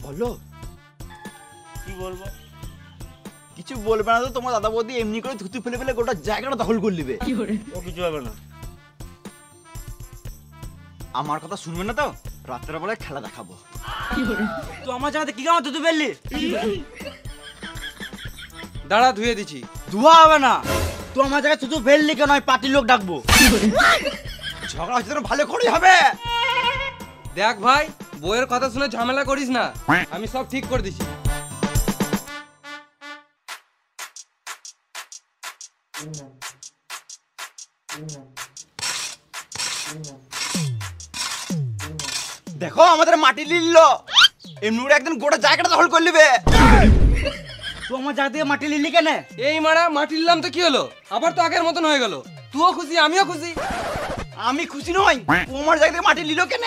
বলো। কি বলবো? কিছু বলবে না তো, তোমার দাদা বৌদি এমনি করে থুতু ফেলে ফেলে গোটা জায়গাটা দখল করে নেবে। ও কিছু হবে না। আমার কথা শুনবে না তো, রাত্রের বেলায় খেলা দেখাবো। তুই আমার জায়গাতে কি কাম তুই ফেললি? দাঁড়া, ধুয়ে দিছি। ধোয়া হবে না, তুই আমার জায়গায় থুতু ফেললি কেন? আমি পার্টির লোক ডাকবো। ঝগড়া হচ্ছে তো ভালো করেই হবে। দেখ ভাই, বইয়ের কথা শুনে ঝামেলা করিস না, আমি সব ঠিক করে দিছি। দেখো আমাদের মাটি লিলল, এমনি করে একদিন গোটা জায়গাটা দখল করে নেবে। তুই আমার জায়গা থেকে মাটি লিলি কেন? এই মারা, মাটি নিলাম তো কি হলো? আবার তো আগের মতন হয়ে গেল। তুইও খুশি, আমিও খুশি। আমি খুশি নই, তোমার জায়গা থেকে মাটি লিল কেন?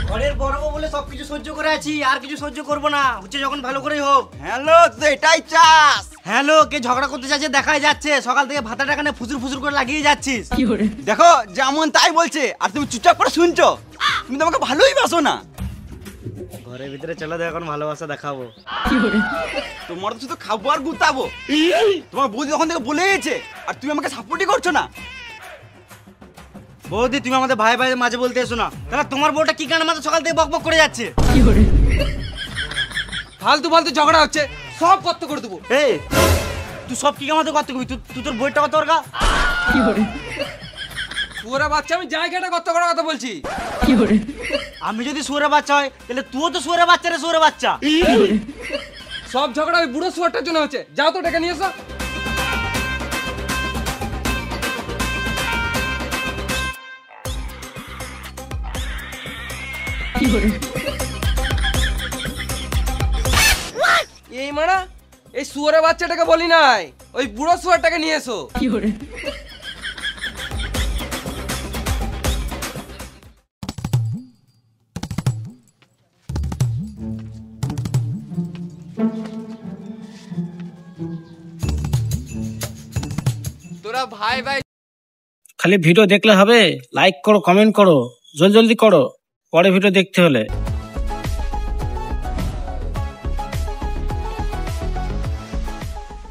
ঘরের বড় বউ বলে সবকিছু সহ্য করে আছি, আর কিছু সহ্য করবো না। হচ্ছে যখন ভালো করেই হোক। হ্যালো, তো এটাই চাস? হ্যালো, কে ঝগড়া করতে চাইছে দেখাই যাচ্ছে। সকাল থেকে ভাতাটা কানে ফুসুর ফুসুর করে লাগিয়ে যাচ্ছিস। দেখো যেমন তাই বলছে, আর তুমি চুপচাপ করে শুনছো। তুমি তো আমাকে ভালোই বাসো না। ঘরের ভিতরে চলে দেখ, এখন ভালোবাসা দেখাবো। তোমার তো শুধু খাবো আর গুতাবো। তোমার বৌদি তখন থেকে বলে গেছে, আর তুমি আমাকে সাপোর্টই করছো না। বৌদি, তুমি আমাদের ভাই ভাই মাঝে বলতে এসো না। তাহলে তোমার বউটা কি কারণে মাঝে সকাল থেকে বকবক করে যাচ্ছে? ফালতু ফালতু ঝগড়া হচ্ছে, সব কত করে দেবো। এই তুই সব কি কামাতে করতে কবি? তুই তোর বইটা কত দরকার? পুরা বাচ্চা, আমি জায়গাটা কত করার কথা বলছি। আমি যদি শুয়োরে বাচ্চা হয়, তাহলে তুইও তো শুয়োরে বাচ্চা রে, শুয়োরে বাচ্চা। সব ঝগড়া ওই বুড়ো শুয়ারটার জন্য হচ্ছে। যাও তো টাকা নিয়ে এসো। এই মারা, এই শুয়ারের বাচ্চাটাকে বলি নাই, ওই বুড়ো শুয়ারটাকে নিয়ে এসো। তোরা ভাই ভাই খালি ভিডিও দেখলে হবে? লাইক করো, কমেন্ট করো, জলদি জলদি করো, পরে ভিডিও দেখতে হলে।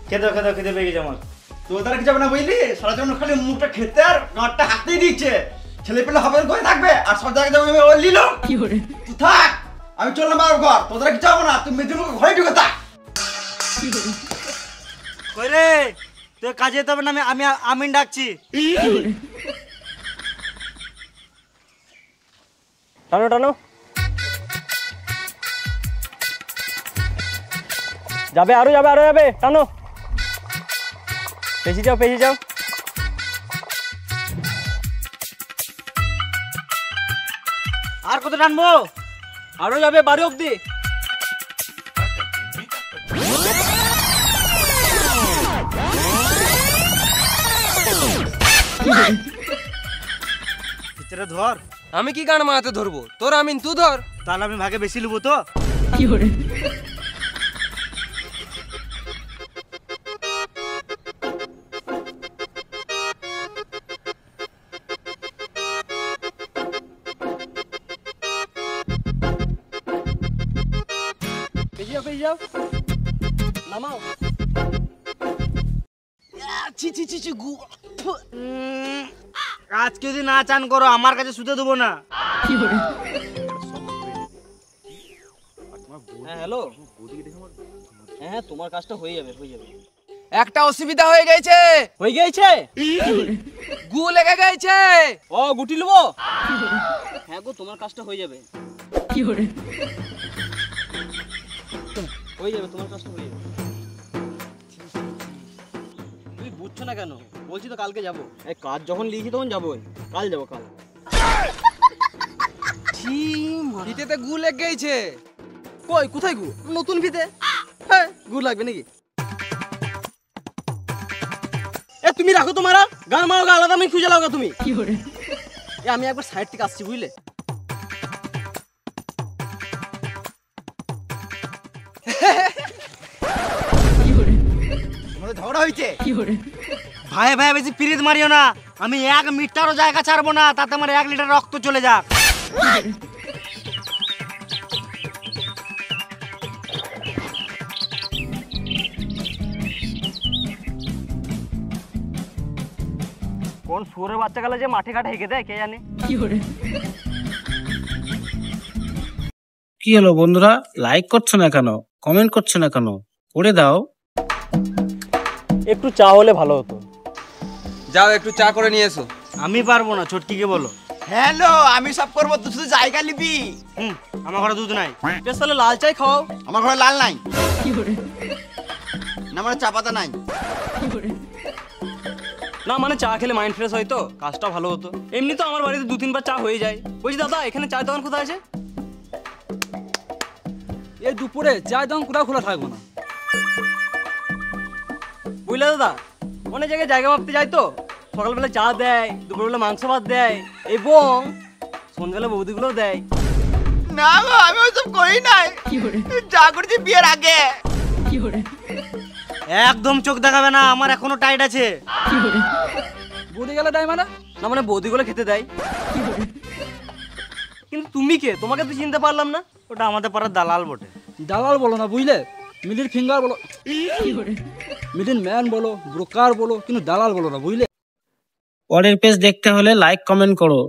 খেতে খেতে খেতে পেয়ে গেছে আমার। তোদের কি যাবে না বুঝলি? সারা জীবন খালি মুখটা খেতে আর গাঁটটা হাতেই দিচ্ছে। ছেলে পেলে হবে করে থাকবে, আর সব জায়গায় যাবে ও লিল। তুই থাক, আমি চললাম বাবার ঘর। তোদের কি যাবো না, তুই মেজুর মুখে ঘরে ঢুকে থাক। কই রে, তুই কাজে যেতে হবে না? আমি আমিন ডাকছি। টানো টানো, যাবে আরো যাবে, আরো যাবে, টানো। পেছি যাও, পেছি যাও। আর কত টানবো? আরো যাবে, বাড়ি অব্দি। ভিতরে ধর। আমি কি গান মারাতে ধরবো? তোর আমিন তুই ধর। তাহলে আমি ভাগে বেশি নেবো তো। পেয়ে যাও, পেয়ে যাও, নামাও। ছি ছি ছি ছি, আজকে যদি না চান করো, আমার কাছে শুতে দেবো না। হ্যাঁ হ্যালো, হ্যাঁ তোমার কাজটা হয়ে যাবে, হয়ে যাবে। একটা অসুবিধা হয়ে গেছে। হয়ে গেছে? গু লেগে গেছে। ও গুটি নেবো? হ্যাঁ গো, তোমার কাজটা হয়ে যাবে। হয়ে যাবে, তোমার কাজটা হয়ে যাবে। তুমি বুঝছো না কেন? বলছি তো কালকে যাবো। এই কাজ যখন লিখি তখন যাবো। কাল যাবো, কাল। ফিতেতে গু লেগে গেছে। কই, কোথায় গু? নতুন ফিতে। হ্যাঁ, গু লাগবে নাকি? এ তুমি রাখো তোমার গান মারো, আলাদা আমি খুঁজে লাও তুমি। আমি একবার সাইড থেকে আসছি, বুঝলে? ঝগড়া হয়েছে। ভাই ভাই বেশি পিরিত মারিও না। আমি 1 মিটারও জায়গা ছাড়বো না, তাতে আমার 1 লিটার রক্ত চলে যাক। কোন শুয়োরের বাচ্চা গেলে যে মাঠে ঘাটে হেঁকে দেয় কে জানে। কি হলো বন্ধুরা, লাইক করছো না কেন, কমেন্ট করছো না কেন? করে দাও। একটু চা হলে ভালো হতো। যাও একটু চা করে নিয়ে এসো। আমি পারবো না, ছোটকিকে বলো। হ্যালো, আমি সব করবো, তুই শুধু জায়গা নিবি। আমার ঘরে দুধ নাই, বেশ তাহলে লাল চাই খাওয়াও। আমার ঘরে লাল নাই, না মানে চা পাতা নাই। না মানে চা খেলে মাইন্ড ফ্রেশ হয় তো, কাজটা ভালো হতো। এমনি তো আমার বাড়িতে 2-3 বার চা হয়ে যায়। বলছি দাদা, এখানে চায়ের দোকান কোথায় আছে? এই দুপুরে চায়ের দোকান কোথাও খোলা থাকবো না। বুঝলে দাদা, অনেক জায়গায় জায়গা মাপতে যায় তো, সকালবেলা চা দেয়, দুপুরবেলা মাংস ভাত দেয়, এবং সন্ধ্যাবেলা বৌদিগুলোও দেয়। না গো, আমি ওইসব করি নাই, যা করেছি বিয়ের আগে। একদম চোখ দেখাবে না, আমার এখনো টাইট আছে। বৌদি গেলে দেয় মানে? না মানে বৌদিগুলো খেতে দেয়। কিন্তু তুমি কে? তোমাকে তো চিনতে পারলাম না। ওটা আমাদের পাড়ার দালাল বটে। দালাল বলো না বুঝলে, মিডিল ফিঙ্গার বলো, মিডিল ম্যান বলো, ব্রোকার বলো, কিন্তু দালাল বলো না বুঝলে। পরের পেজ দেখতে হলে লাইক কমেন্ট করো।